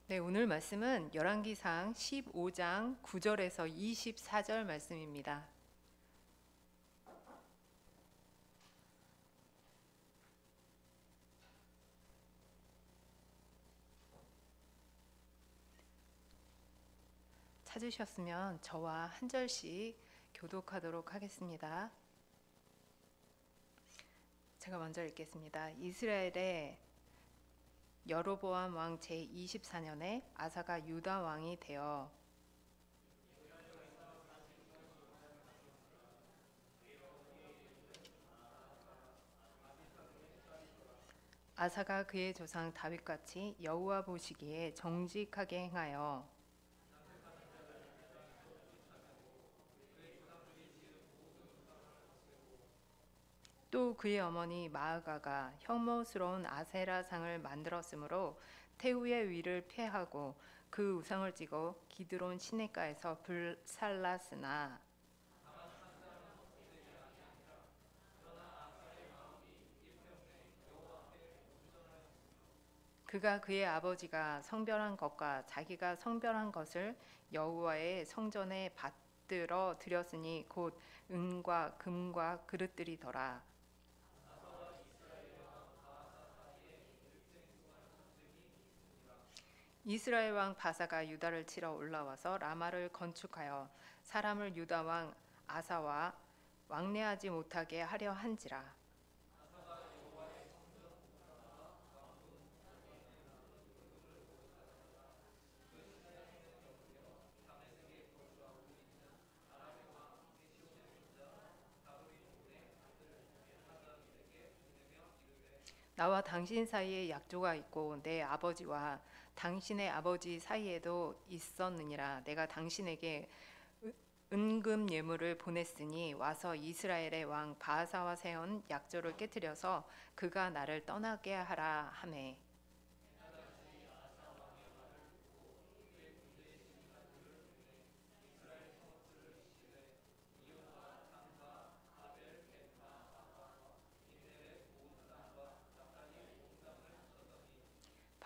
네, 오늘 말씀은 열왕기상 15장 9절에서 24절 말씀입니다. 찾으셨으면 저와 한 절씩 교독하도록 하겠습니다. 제가 먼저 읽겠습니다. 이스라엘의 여로보암 왕 제24년에 아사가 유다 왕이 되어 아사가 그의 조상 다윗같이 여호와 보시기에 정직하게 행하여 또 그의 어머니 마아가가 혐오스러운 아세라상을 만들었으므로 태우의 위를 폐하고 그 우상을 찍어 기드론 시내가에서 불살랐으나 그가 그의 아버지가 성별한 것과 자기가 성별한 것을 여호와의 성전에 받들어 드렸으니 곧 은과 금과 그릇들이더라. 이스라엘 왕 바사가 유다를 치러 올라와서 라마를 건축하여 사람을 유다 왕 아사와 왕래하지 못하게 하려 한지라. 나와 당신 사이에 약조가 있고 내 아버지와 당신의 아버지 사이에도 있었느니라. 내가 당신에게 은금 예물을 보냈으니 와서 이스라엘의 왕 바하사와 세운 약조를 깨뜨려서 그가 나를 떠나게 하라 하매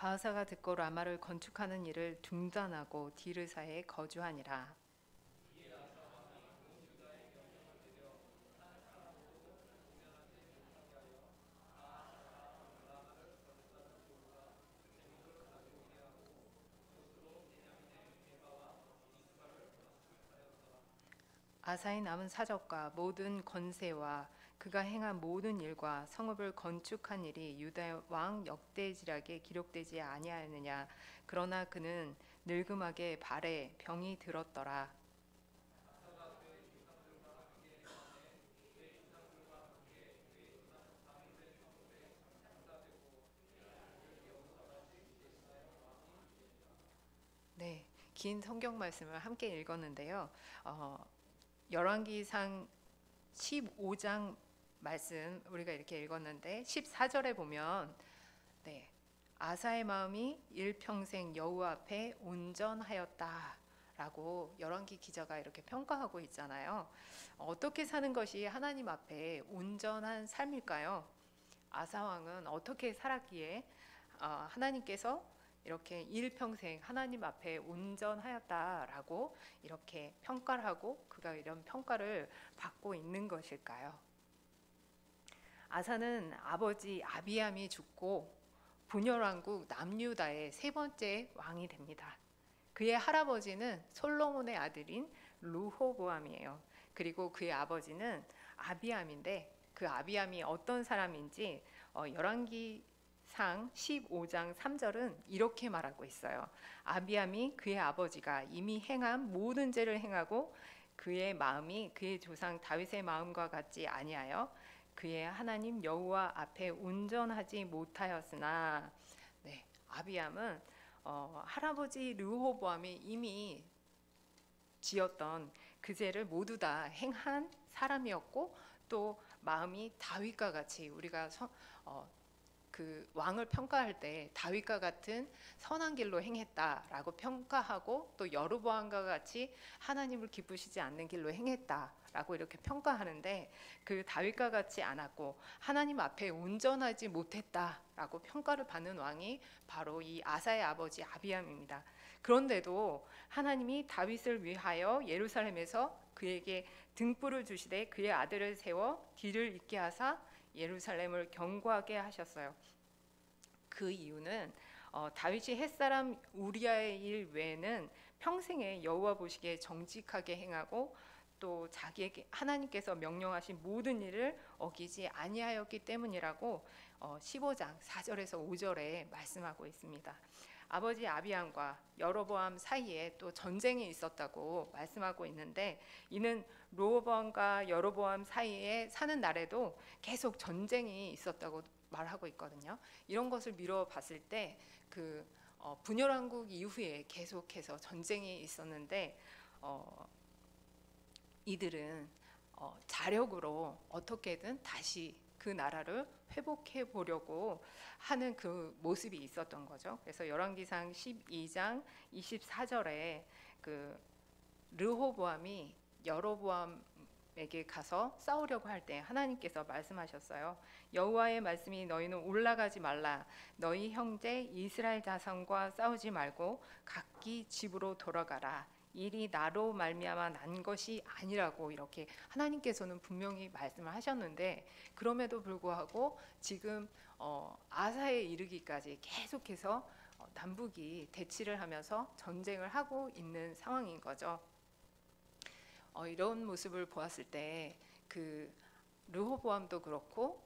바하사가 듣고 라마를 건축하는 일을 중단하고 디르사에 거주하니라. 아사의 남은 사적과 모든 건세와 그가 행한 모든 일과 성읍을 건축한 일이 유다 왕 역대지략에 기록되지 아니하였느냐. 그러나 그는 늙음하게 발에 병이 들었더라. 네, 긴 성경 말씀을 함께 읽었는데요. 열왕기상 15장 말씀 우리가 이렇게 읽었는데 14절에 보면 네, 아사의 마음이 일평생 여호와 앞에 온전하였다 라고 열왕기 기자가 이렇게 평가하고 있잖아요. 어떻게 사는 것이 하나님 앞에 온전한 삶일까요? 아사 왕은 어떻게 살았기에 하나님께서 이렇게 일평생 하나님 앞에 온전하였다라고 이렇게 평가를 하고 그가 이런 평가를 받고 있는 것일까요? 아사는 아버지 아비암이 죽고 분열왕국 남유다의 세 번째 왕이 됩니다. 그의 할아버지는 솔로몬의 아들인 르호보암이에요. 그리고 그의 아버지는 아비암인데 그 아비암이 어떤 사람인지 열왕기상 15장 3절은 이렇게 말하고 있어요. 아비암이 그의 아버지가 이미 행한 모든 죄를 행하고 그의 마음이 그의 조상 다윗의 마음과 같지 아니하여 그의 하나님 여호와 앞에 온전하지 못하였으나 네, 아비암은 할아버지 르호보암이 이미 지었던 그 죄를 모두 다 행한 사람이었고 또 마음이 다윗과 같이 우리가 그 그 왕을 평가할 때 다윗과 같은 선한 길로 행했다라고 평가하고, 또 여로보암과 같이 하나님을 기쁘시지 않는 길로 행했다라고 이렇게 평가하는데, 그 다윗과 같이 않았고 하나님 앞에 온전하지 못했다라고 평가를 받는 왕이 바로 이 아사의 아버지 아비암입니다. 그런데도 하나님이 다윗을 위하여 예루살렘에서 그에게 등불을 주시되 그의 아들을 세워 뒤를 잇게 하사 예루살렘을 견고하게 하셨어요. 그 이유는 다윗이 햇사람 우리아의 일 외에는 평생에 여호와 보시기에 정직하게 행하고, 또 자기에게 하나님께서 명령하신 모든 일을 어기지 아니하였기 때문이라고 15장 4절에서 5절에 말씀하고 있습니다. 아버지 아비암과 여로보암 사이에 또 전쟁이 있었다고 말씀하고 있는데, 이는 로보암과 여로보암 사이에 사는 날에도 계속 전쟁이 있었다고 말하고 있거든요. 이런 것을 미뤄 봤을 때 그 분열왕국 이후에 계속해서 전쟁이 있었는데, 이들은 자력으로 어떻게든 다시 그 나라를 회복해 보려고 하는 그 모습이 있었던 거죠. 그래서 열왕기상 12장 24절에 그 르호보암이 여로보암에게 가서 싸우려고 할 때 하나님께서 말씀하셨어요. 여호와의 말씀이 너희는 올라가지 말라. 너희 형제 이스라엘 자손과 싸우지 말고 각기 집으로 돌아가라. 일이 나로 말미암아 난 것이 아니라고 이렇게 하나님께서는 분명히 말씀을 하셨는데, 그럼에도 불구하고 지금 아사에 이르기까지 계속해서 남북이 대치를 하면서 전쟁을 하고 있는 상황인 거죠. 이런 모습을 보았을 때 그 르호보암도 그렇고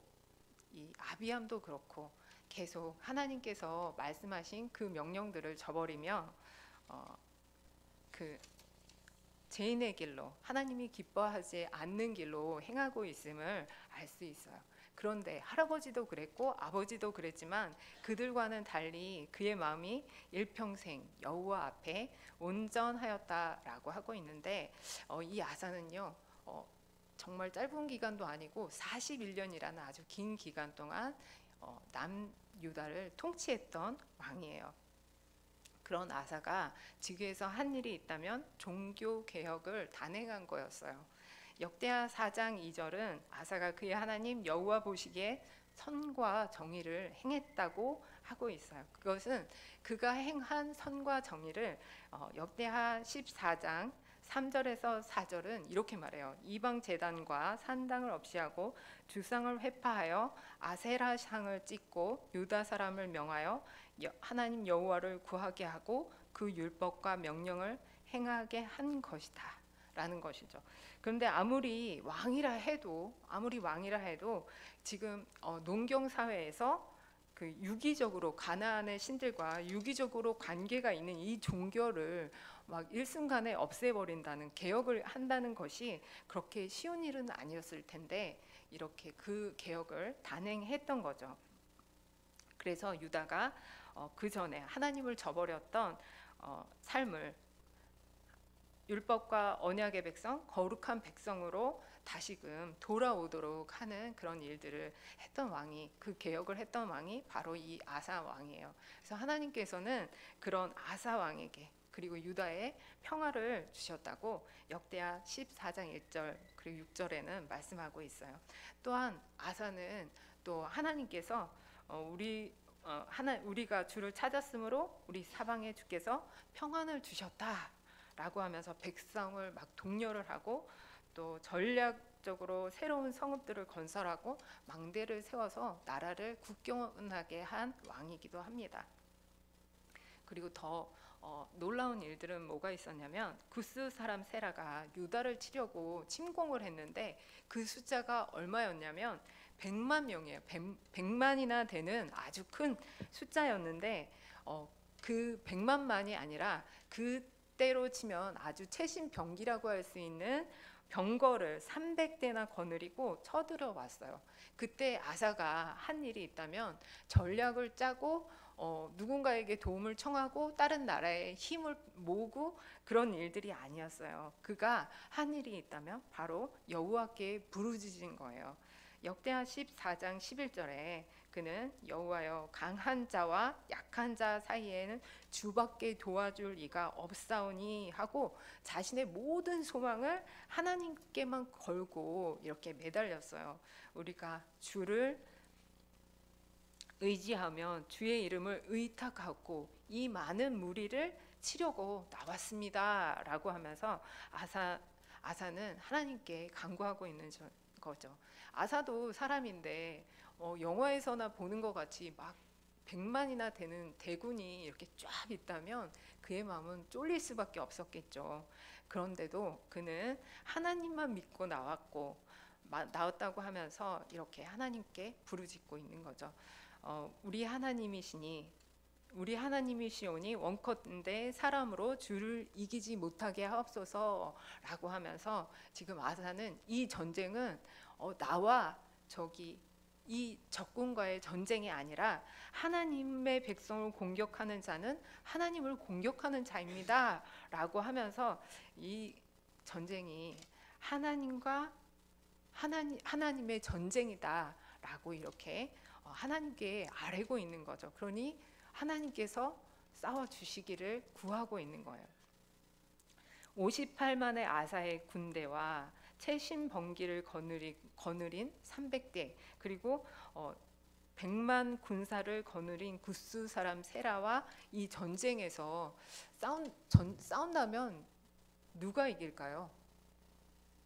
이 아비암도 그렇고 계속 하나님께서 말씀하신 그 명령들을 저버리며 그 죄인의 길로, 하나님이 기뻐하지 않는 길로 행하고 있음을 알 수 있어요. 그런데 할아버지도 그랬고 아버지도 그랬지만 그들과는 달리 그의 마음이 일평생 여호와 앞에 온전하였다라고 하고 있는데, 이 아사는요 정말 짧은 기간도 아니고 41년이라는 아주 긴 기간 동안 남유다를 통치했던 왕이에요. 그런 아사가 지구에서 한 일이 있다면 종교 개혁을 단행한 거였어요. 역대하 4장 2절은 아사가 그의 하나님 여호와 보시기에 선과 정의를 행했다고 하고 있어요. 그것은 그가 행한 선과 정의를 역대하 14장 3절에서 4절은 이렇게 말해요. 이방 제단과 산당을 없이 하고 주상을 회파하여 아세라 상을 찍고 유다 사람을 명하여 하나님 여호와를 구하게 하고 그 율법과 명령을 행하게 한 것이다 라는 것이죠. 그런데 아무리 왕이라 해도 지금 농경 사회에서 그 유기적으로 가나안의 신들과 유기적으로 관계가 있는 이 종교를 막 일순간에 없애버린다는, 개혁을 한다는 것이 그렇게 쉬운 일은 아니었을 텐데 이렇게 그 개혁을 단행했던 거죠. 그래서 유다가 그 전에 하나님을 저버렸던 삶을 율법과 언약의 백성, 거룩한 백성으로 다시금 돌아오도록 하는 그런 일들을 했던 왕이, 그 개혁을 했던 왕이 바로 이 아사 왕이에요. 그래서 하나님께서는 그런 아사 왕에게 그리고 유다에 평화를 주셨다고 역대하 14장 1절 그리고 6절에는 말씀하고 있어요. 또한 아사는 또 하나님께서 우리가 주를 찾았으므로 우리 사방에 주께서 평안을 주셨다라고 하면서 백성을 막 독려를 하고, 또 전략적으로 새로운 성읍들을 건설하고 망대를 세워서 나라를 굳건하게 한 왕이기도 합니다. 그리고 더 놀라운 일들은 뭐가 있었냐면, 구스 사람 세라가 유다를 치려고 침공을 했는데 그 숫자가 얼마였냐면 100만 명이에요. 100만이나 되는 아주 큰 숫자였는데 그 100만만이 아니라 그때로 치면 아주 최신 병기라고 할 수 있는 병거를 300대나 거느리고 쳐들어왔어요. 그때 아사가 한 일이 있다면 전략을 짜고 누군가에게 도움을 청하고 다른 나라의 힘을 모으고 그런 일들이 아니었어요. 그가 한 일이 있다면 바로 여호와께 부르짖은 거예요. 역대하 14장 11절에 그는 여호와여 강한 자와 약한 자 사이에는 주밖에 도와줄 이가 없사오니 하고 자신의 모든 소망을 하나님께만 걸고 이렇게 매달렸어요. 우리가 주를 의지하면 주의 이름을 의탁하고 이 많은 무리를 치려고 나왔습니다 라고 하면서 아사는 하나님께 간구하고 있는 거죠. 아사도 사람인데 영화에서나 보는 것 같이 막 100만이나 되는 대군이 이렇게 쫙 있다면 그의 마음은 쫄릴 수밖에 없었겠죠. 그런데도 그는 하나님만 믿고 나왔다고 하면서 이렇게 하나님께 부르짖고 있는 거죠. 우리 하나님이시오니 원컨대 사람으로 주를 이기지 못하게 하옵소서라고 하면서 지금 아사는 이 전쟁은 나와 이 적군과의 전쟁이 아니라 하나님의 백성을 공격하는 자는 하나님을 공격하는 자입니다 라고 하면서 이 전쟁이 하나님의 전쟁이다 라고 이렇게 하나님께 아뢰고 있는 거죠. 그러니 하나님께서 싸워주시기를 구하고 있는 거예요. 58만의 아사의 군대와 최신 번기를 거느린 300대 그리고 100만 군사를 거느린 구스 사람 세라와 이 전쟁에서 싸운다면 누가 이길까요?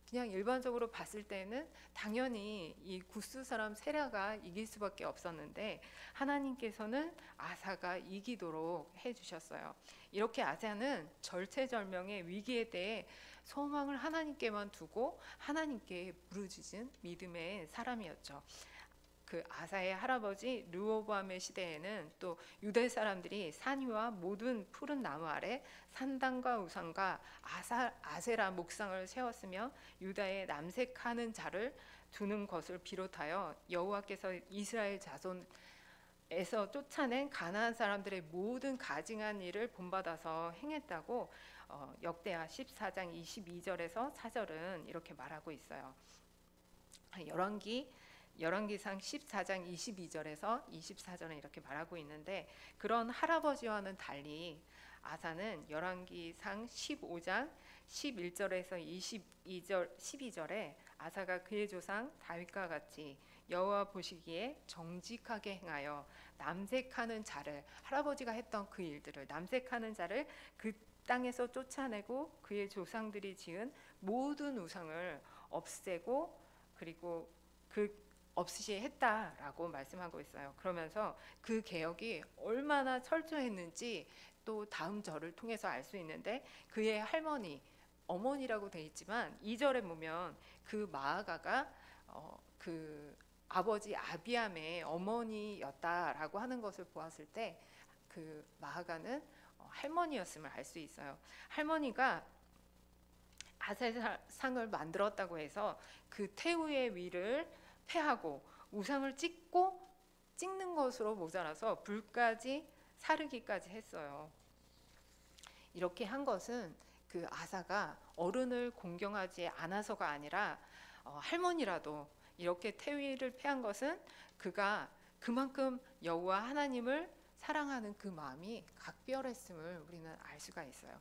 그냥 일반적으로 봤을 때는 당연히 이 구스 사람 세라가 이길 수밖에 없었는데 하나님께서는 아사가 이기도록 해주셨어요. 이렇게 아사는 절체절명의 위기에 대해 소망을 하나님께만 두고 하나님께 부르짖은 믿음의 사람이었죠. 그 아사의 할아버지 르호보암의 시대에는 또 유대 사람들이 산 위와 모든 푸른 나무 아래 산당과 우상과 아세라 목상을 세웠으며 유다에 남색하는 자를 두는 것을 비롯하여 여호와께서 이스라엘 자손에서 쫓아낸 가나안 사람들의 모든 가증한 일을 본받아서 행했다고 역대하 14장 22절에서 4절은 이렇게 말하고 있어요. 열왕기상 14장 22절에서 24절은 이렇게 말하고 있는데 그런 할아버지와는 달리 아사는 열왕기상 15장 11절에서 12절에 아사가 그의 조상 다윗과 같이 여호와 보시기에 정직하게 행하여 남색하는 자를 할아버지가 했던 그 일들을 남색하는 자를 그 땅에서 쫓아내고 그의 조상들이 지은 모든 우상을 없애고 그리고 없이 했다라고 말씀하고 있어요. 그러면서 그 개혁이 얼마나 철저했는지 또 다음 절을 통해서 알 수 있는데 그의 어머니라고 돼 있지만 2절에 보면 그 마아가가 그 아버지 아비암의 어머니였다라고 하는 것을 보았을 때 그 마아가는 할머니였음을 알 수 있어요. 할머니가 아세상을 만들었다고 해서 그 태우의 위를 패하고 우상을 찍는 것으로 모자라서 불까지 사르기까지 했어요. 이렇게 한 것은 그 아사가 어른을 공경하지 않아서가 아니라 할머니라도 이렇게 태위를 패한 것은 그가 그만큼 여호와 하나님을 사랑하는 그 마음이 각별했음을 우리는 알 수가 있어요.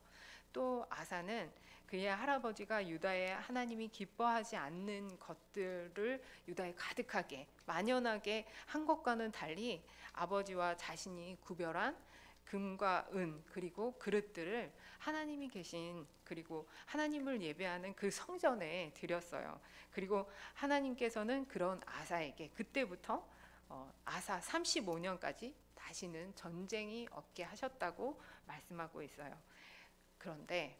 또 아사는 그의 할아버지가 유다의 하나님이 기뻐하지 않는 것들을 유다에 가득하게 만연하게 한 것과는 달리 아버지와 자신이 구별한 금과 은 그리고 그릇들을 하나님이 계신 그리고 하나님을 예배하는 그 성전에 드렸어요. 그리고 하나님께서는 그런 아사에게 그때부터 아사 35년까지 다시는 전쟁이 없게 하셨다고 말씀하고 있어요. 그런데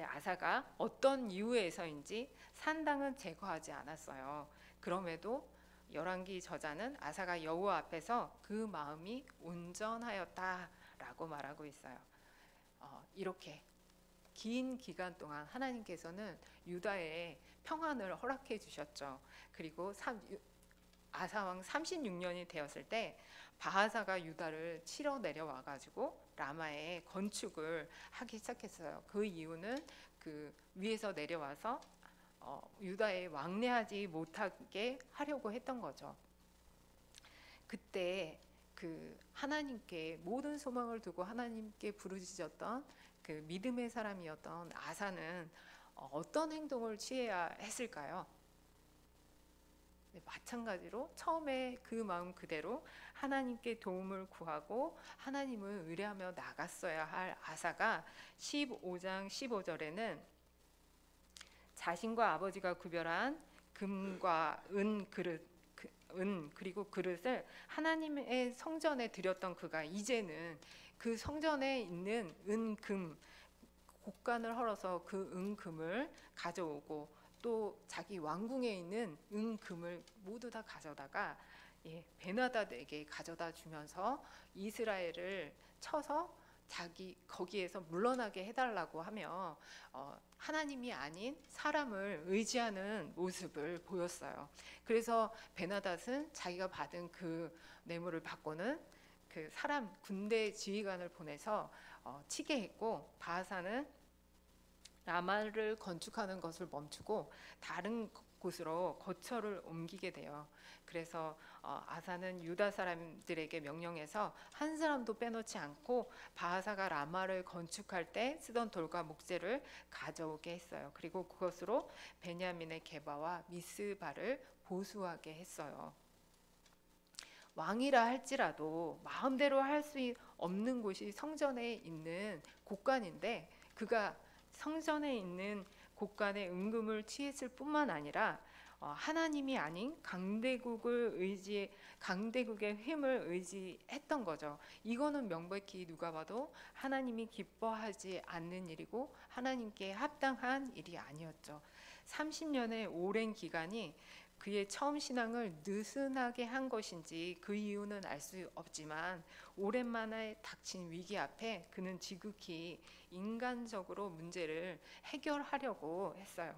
아사가 어떤 이유에서인지 산당은 제거하지 않았어요. 그럼에도 열왕기 저자는 아사가 여호와 앞에서 그 마음이 온전하였다라고 말하고 있어요. 이렇게 긴 기간 동안 하나님께서는 유다에 평안을 허락해 주셨죠. 그리고 아사왕 36년이 되었을 때 바하사가 유다를 치러 내려와 가지고 라마에 건축을 하기 시작했어요. 그 이유는 그 위에서 내려와서 유다에 왕래하지 못하게 하려고 했던 거죠. 그때 그 하나님께 모든 소망을 두고 하나님께 부르짖었던 그 믿음의 사람이었던 아사는 어떤 행동을 취해야 했을까요? 네, 마찬가지로 처음에 그 마음 그대로 하나님께 도움을 구하고 하나님을 의뢰하며 나갔어야 할 아사가 15장 15절에는 자신과 아버지가 구별한 금과 은 그릇, 은 그리고 그릇을 하나님의 성전에 드렸던 그가 이제는 그 성전에 있는 은금 곡간을 헐어서 그 은금을 가져오고 또 자기 왕궁에 있는 은금을 모두 다 가져다가 베나닷에게 가져다 주면서 이스라엘을 쳐서 자기 거기에서 물러나게 해달라고 하며 하나님이 아닌 사람을 의지하는 모습을 보였어요. 그래서 베나닷은 자기가 받은 그 뇌물을 받고는 그 사람 군대 지휘관을 보내서 치게 했고, 바하사는 라마를 건축하는 것을 멈추고 다른 곳으로 거처를 옮기게 돼요. 그래서 아사는 유다 사람들에게 명령해서 한 사람도 빼놓지 않고 바하사가 라마를 건축할 때 쓰던 돌과 목재를 가져오게 했어요. 그리고 그것으로 베냐민의 게바와 미스바를 보수하게 했어요. 왕이라 할지라도 마음대로 할 수 없는 곳이 성전에 있는 곡간인데, 그가 성전에 있는 곡간에 은금을 취했을 뿐만 아니라 하나님이 아닌 강대국의 힘을 의지했던 거죠. 이거는 명백히 누가 봐도 하나님이 기뻐하지 않는 일이고 하나님께 합당한 일이 아니었죠. 30년의 오랜 기간이 그의 처음 신앙을 느슨하게 한 것인지 그 이유는 알 수 없지만, 오랜만에 닥친 위기 앞에 그는 지극히 인간적으로 문제를 해결하려고 했어요.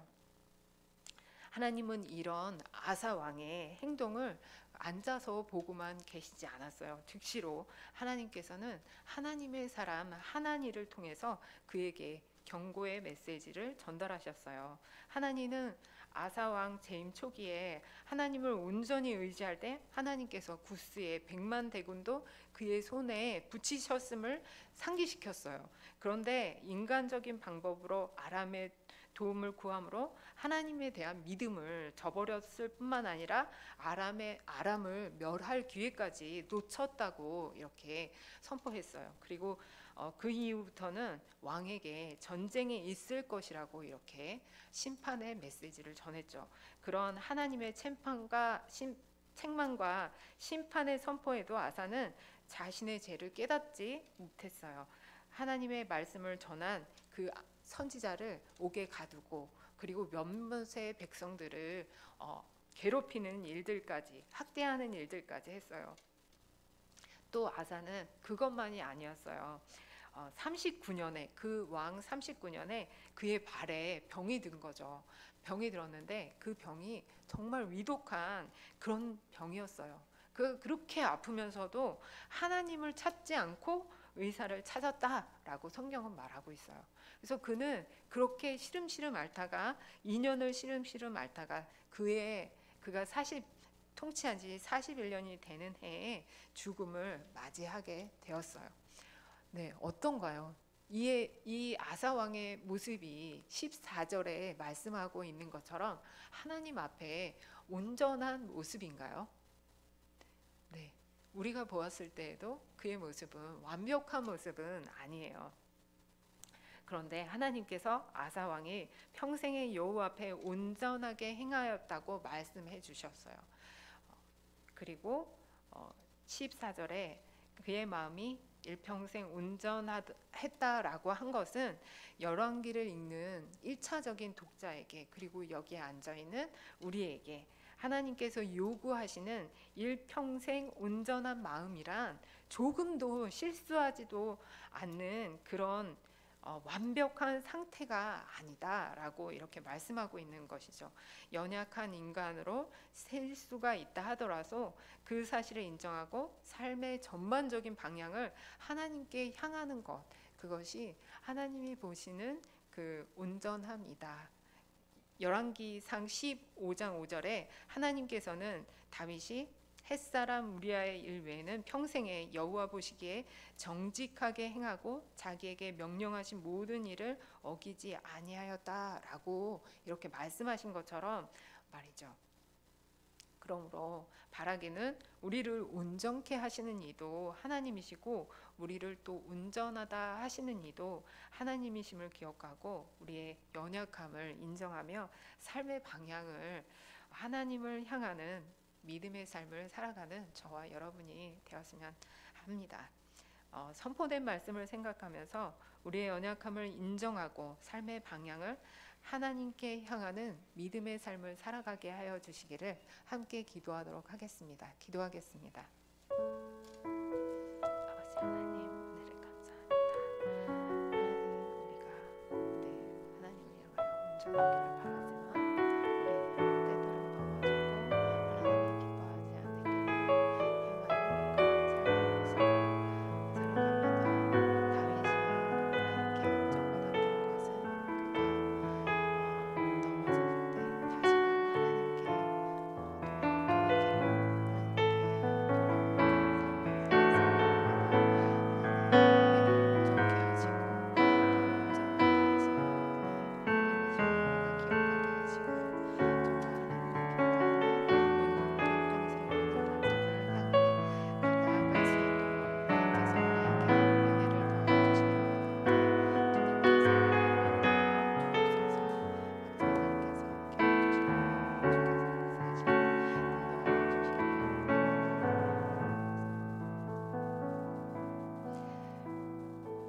하나님은 이런 아사 왕의 행동을 앉아서 보고만 계시지 않았어요. 즉시로 하나님께서는 하나님의 사람 하나니를 통해서 그에게 경고의 메시지를 전달하셨어요. 하나니는 아사 왕 재임 초기에 하나님을 온전히 의지할 때 하나님께서 구스의 100만 대군도 그의 손에 붙이셨음을 상기시켰어요. 그런데 인간적인 방법으로 아람의 도움을 구함으로 하나님에 대한 믿음을 저버렸을 뿐만 아니라 아람을 멸할 기회까지 놓쳤다고 이렇게 선포했어요. 그리고 그 이후부터는 왕에게 전쟁이 있을 것이라고 이렇게 심판의 메시지를 전했죠. 그런 하나님의 책망과 심판의 선포에도 아사는 자신의 죄를 깨닫지 못했어요. 하나님의 말씀을 전한 그 선지자를 옥에 가두고, 그리고 몇몇의 백성들을 괴롭히는 일들까지, 학대하는 일들까지 했어요. 또 아사는 그것만이 아니었어요. 39년에 그 왕 39년에 그의 발에 병이 든 거죠. 병이 들었는데 그 병이 정말 위독한 그런 병이었어요. 그렇게 아프면서도 하나님을 찾지 않고 의사를 찾았다라고 성경은 말하고 있어요. 그래서 그는 그렇게 시름시름 앓다가 2년을 시름시름 앓다가 그가 통치한 지 41년이 되는 해에 죽음을 맞이하게 되었어요. 네, 어떤가요? 이 아사 왕의 모습이 14절에 말씀하고 있는 것처럼 하나님 앞에 온전한 모습인가요? 네, 우리가 보았을 때에도 그의 모습은 완벽한 모습은 아니에요. 그런데 하나님께서 아사 왕이 평생의 여호와 앞에 온전하게 행하였다고 말씀해 주셨어요. 그리고 14절에 그의 마음이 일평생 온전했다라고 한 것은 열왕기를 읽는 1차적인 독자에게, 그리고 여기에 앉아있는 우리에게 하나님께서 요구하시는 일평생 온전한 마음이란 조금도 실수하지도 않는 그런 완벽한 상태가 아니다라고 이렇게 말씀하고 있는 것이죠. 연약한 인간으로 실수가 있다 하더라도 그 사실을 인정하고 삶의 전반적인 방향을 하나님께 향하는 것, 그것이 하나님이 보시는 그 온전함이다. 열왕기상 15장 5절에 하나님께서는 다윗이 햇사람 우리아의 일 외에는 평생에 여호와 보시기에 정직하게 행하고 자기에게 명령하신 모든 일을 어기지 아니하였다라고 이렇게 말씀하신 것처럼 말이죠. 그러므로 바라기는 우리를 온전케 하시는 이도 하나님이시고 우리를 또 온전하다 하시는 이도 하나님이심을 기억하고 우리의 연약함을 인정하며 삶의 방향을 하나님을 향하는 믿음의 삶을 살아가는 저와 여러분이 되었으면 합니다. 선포된 말씀을 생각하면서 우리의 연약함을 인정하고 삶의 방향을 하나님께 향하는 믿음의 삶을 살아가게 하여 주시기를 함께 기도하도록 하겠습니다. 기도하겠습니다. 아버지 하나님, 은혜를 감사합니다. 하나님, 우리가 하나님을 향하여 온전하기를 바라지만 우리는 때때로 넘어지고 하나님이 기뻐하지 않는 길을 행하는 그런 삶의 모습을 살아갑니다. 다윗이 하나님께 인정받았던 것은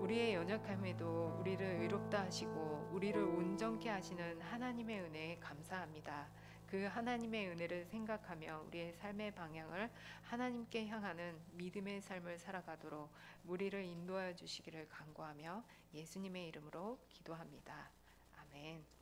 우리의 연약함에도 우리를 의롭다 하시고 우리를 온전케 하시는 하나님의 은혜에 감사합니다. 그 하나님의 은혜를 생각하며 우리의 삶의 방향을 하나님께 향하는 믿음의 삶을 살아가도록 우리를 인도하여 주시기를 간구하며 예수님의 이름으로 기도합니다. 아멘.